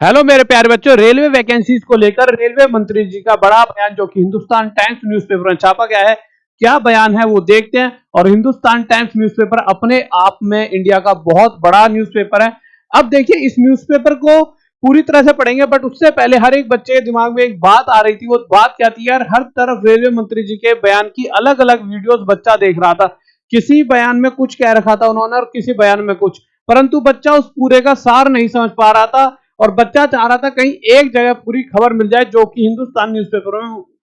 Hello मेरे प्यारे बच्चों, रेलवे वैकेंसीज को लेकर रेलवे मंत्री जी का बड़ा बयान जो कि हिंदुस्तान टाइम्स न्यूज़पेपर में छापा गया है। क्या बयान है वो देखते हैं। और हिंदुस्तान टाइम्स न्यूज़पेपर अपने आप में इंडिया का बहुत बड़ा न्यूज़पेपर है। अब देखिए, इस न्यूज़पेपर को पूरी तरह से पढ़ेंगे, बट उससे पहले हर एक बच्चे के दिमाग में एक बात आ रही थी। वो बात क्या थी यार, हर तरफ रेलवे मंत्री जी के बयान की अलग अलग वीडियोस बच्चा देख रहा था। किसी बयान में कुछ कह रखा था उन्होंने और किसी बयान में कुछ, परंतु बच्चा उस पूरे का सार नहीं समझ पा रहा था। और बच्चा चाह रहा था कहीं एक जगह पूरी खबर मिल जाए, जो कि हिंदुस्तान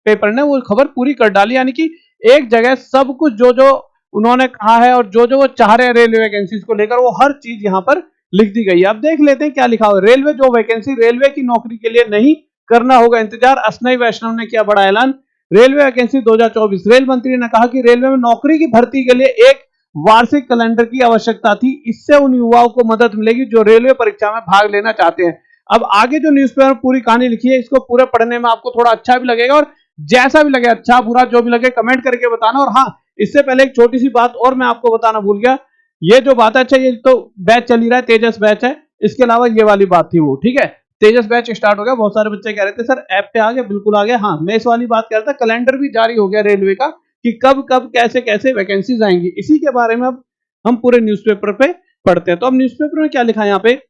पेपर ने वो खबर पूरी कर डाली। यानी कि एक जगह सब कुछ जो जो उन्होंने कहा है और जो जो वो चाह रहे हैं रेलवे वैकेंसीज को लेकर, वो हर चीज यहाँ पर लिख दी गई है। अब देख लेते हैं क्या लिखा हुआ। रेलवे जो वैकेंसी, रेलवे की नौकरी के लिए नहीं करना होगा इंतजार, अस्नाई वैष्णव ने किया बड़ा ऐलान। रेलवे वैकेंसी 2024, रेल मंत्री ने कहा कि रेलवे में नौकरी की भर्ती के लिए एक वार्षिक कैलेंडर की आवश्यकता थी। इससे उन युवाओं को मदद मिलेगी जो रेलवे परीक्षा में भाग लेना चाहते हैं। अब आगे जो न्यूज़पेपर में पूरी कहानी लिखी है, इसको पूरे पढ़ने में आपको थोड़ा अच्छा भी लगेगा, और जैसा भी लगे, अच्छा बुरा जो भी लगे, कमेंट करके बताना। और हाँ, इससे पहले एक छोटी सी बात और मैं आपको बताना भूल गया। ये जो बात है, अच्छा ये तो बैच चल ही रहा है, तेजस बैच है, इसके अलावा ये वाली बात थी वो, ठीक है। तेजस बैच स्टार्ट हो गया। बहुत सारे बच्चे कह रहे थे सर ऐप पे आ गया, बिल्कुल आ गया। हाँ, मैं इस वाली बात कह रहा था, कैलेंडर भी जारी हो गया रेलवे का कि कब कब कैसे कैसे वैकेंसीज आएंगी। इसी के बारे में अब हम पूरे न्यूज़पेपर पे पढ़ते हैं। तो अब न्यूज़पेपर में क्या लिखा है,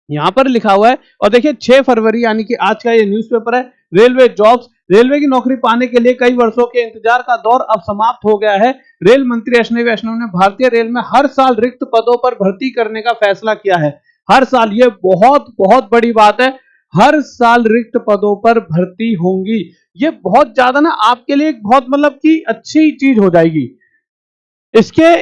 यहाँ पर लिखा हुआ है। और देखिए 6 फरवरी यानी कि आज का ये न्यूज़पेपर है। रेलवे जॉब्स, रेलवे की नौकरी पाने के लिए कई वर्षों के इंतजार का दौर अब समाप्त हो गया है। रेल मंत्री अश्विनी वैष्णव ने भारतीय रेल में हर साल रिक्त पदों पर भर्ती करने का फैसला किया है। हर साल, ये बहुत बहुत बड़ी बात है। हर साल रिक्त पदों पर भर्ती होंगी। ये बहुत ज्यादा ना आपके लिए बहुत मतलब कि अच्छी चीज हो जाएगी। इसके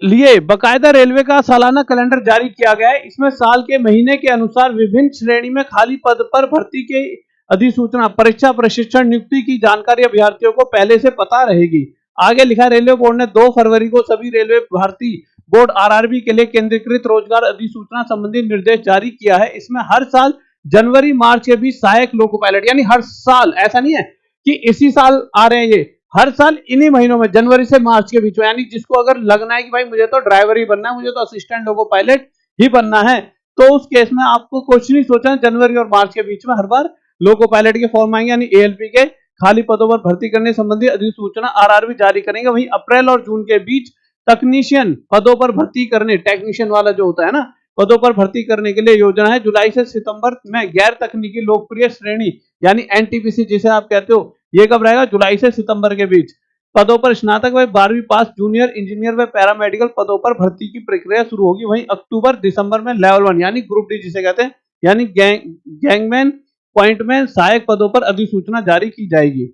लिए बकायदा रेलवे का सालाना कैलेंडर जारी किया गया है। इसमें साल के महीने के अनुसार विभिन्न श्रेणी में खाली पद पर भर्ती के अधिसूचना, परीक्षा, प्रशिक्षण, नियुक्ति की जानकारी अभ्यर्थियों को पहले से पता रहेगी। आगे लिखा, रेलवे बोर्ड ने 2 फरवरी को सभी रेलवे भर्ती बोर्ड आरआरबी के लिए केंद्रीकृत रोजगार अधिसूचना संबंधी निर्देश जारी किया है। इसमें हर साल जनवरी मार्च के बीच सहायक लोको पायलट, यानी हर साल, ऐसा नहीं है कि इसी साल आ रहे हैं, ये हर साल इन्हीं महीनों में जनवरी से मार्च के बीच में, यानी जिसको अगर लगना है कि भाई मुझे तो ड्राइवर ही बनना है, मुझे तो असिस्टेंट लोको पायलट ही बनना है, तो उस केस में आपको कुछ नहीं सोचना, जनवरी और मार्च के बीच में हर बार लोको पायलट के फॉर्म आएंगे, यानी एएलपी के खाली पदों पर भर्ती करने संबंधी अधिसूचना आरआरबी जारी करेंगे। वहीं अप्रैल और जून के बीच तकनीशियन पदों पर भर्ती करने, टेक्नीशियन वाला जो होता है ना, पदों पर भर्ती करने के लिए योजना है। जुलाई से सितंबर में गैर तकनीकी लोकप्रिय श्रेणी यानी एनटीपीसी जिसे आप कहते हो, ये कब रहेगा, जुलाई से सितंबर के बीच। पदों पर स्नातक व 12वीं पास, जूनियर इंजीनियर व पैरामेडिकल पदों पर भर्ती की प्रक्रिया शुरू होगी। वहीं अक्टूबर दिसंबर में लेवल 1 यानी ग्रुप डी जिसे कहते हैं, यानी गैंगमैन, पॉइंटमैन, सहायक पदों पर अधिसूचना जारी की जाएगी।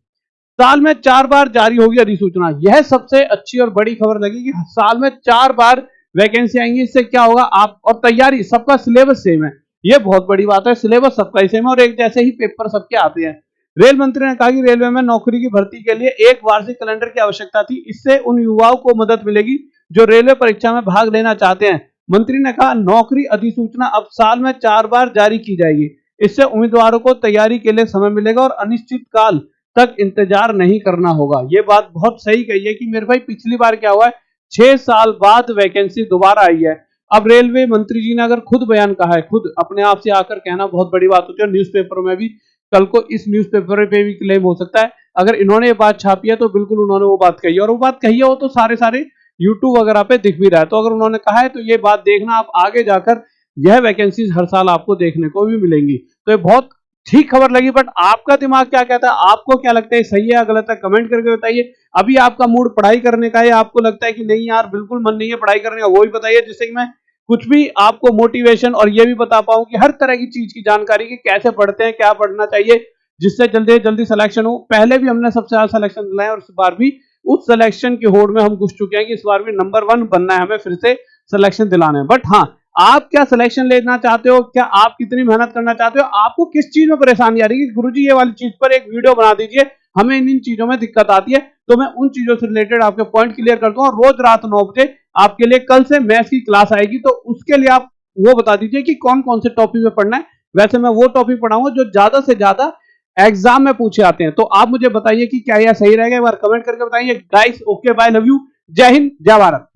साल में 4 बार जारी होगी अधिसूचना। यह सबसे अच्छी और बड़ी खबर लगी कि साल में 4 बार वैकेंसी आएंगी। इससे क्या होगा, आप और तैयारी, सबका सिलेबस सेम है, ये बहुत बड़ी बात है। सिलेबस सबका ही सेम है और एक जैसे ही पेपर सबके आते हैं। रेल मंत्री ने कहा कि रेलवे में नौकरी की भर्ती के लिए एक वार्षिक कैलेंडर की आवश्यकता थी। इससे उन युवाओं को मदद मिलेगी जो रेलवे परीक्षा में भाग लेना चाहते हैं। मंत्री ने कहा, नौकरी अधिसूचना अब साल में 4 बार जारी की जाएगी। इससे उम्मीदवारों को तैयारी के लिए समय मिलेगा और अनिश्चित काल तक इंतजार नहीं करना होगा। ये बात बहुत सही कही है कि मेरे भाई पिछली बार क्या हुआ है, 6 साल बाद वैकेंसी दोबारा आई है। अब रेलवे मंत्री जी ने अगर खुद बयान कहा है, खुद अपने आप से आकर कहना बहुत बड़ी बात होती है। न्यूज़पेपर में भी कल को इस न्यूज़पेपर पे भी क्लेम हो सकता है। अगर इन्होंने ये बात छापी है तो बिल्कुल उन्होंने वो बात कही है, और वो बात कही है वो तो सारे यूट्यूब वगैरह पे दिख भी रहा है। तो अगर उन्होंने कहा है तो ये बात देखना, आप आगे जाकर यह वैकेंसीज हर साल आपको देखने को भी मिलेंगी। तो ये बहुत ठीक खबर लगी, बट आपका दिमाग क्या कहता है, आपको क्या लगता है, सही है या गलत है, कमेंट करके बताइए। अभी आपका मूड पढ़ाई करने का है, आपको लगता है कि नहीं यार बिल्कुल मन नहीं है पढ़ाई करने का, वो भी बताइए, जिससे कि मैं कुछ भी आपको मोटिवेशन और ये भी बता पाऊं कि हर तरह की चीज की जानकारी की कैसे पढ़ते हैं, क्या पढ़ना चाहिए, जिससे जल्दी से जल्दी सिलेक्शन हो। पहले भी हमने सबसे ज्यादा सिलेक्शन दिलाए और इस बार भी उस सिलेक्शन की होड़ में हम घुस चुके हैं कि इस बार भी नंबर 1 बनना है, हमें फिर से सिलेक्शन दिलाना है। बट हाँ, आप क्या सिलेक्शन लेना चाहते हो, क्या आप कितनी मेहनत करना चाहते हो, आपको किस चीज में परेशानी आ रही है, गुरुजी ये वाली चीज पर एक वीडियो बना दीजिए, हमें इन चीजों में दिक्कत आती है, तो मैं उन चीजों से रिलेटेड आपके पॉइंट क्लियर करता हूँ। रोज रात 9 बजे आपके लिए कल से मैथ्स की क्लास आएगी, तो उसके लिए आप वो बता दीजिए कि कौन कौन से टॉपिक में पढ़ना है। वैसे मैं वो टॉपिक पढ़ाऊंगा जो ज्यादा से ज्यादा एग्जाम में पूछे आते हैं। तो आप मुझे बताइए कि क्या यह सही रहेगा, एक बार कमेंट करके बताइए। Guys, okay, bye, love you, जय हिंद, जय भारत।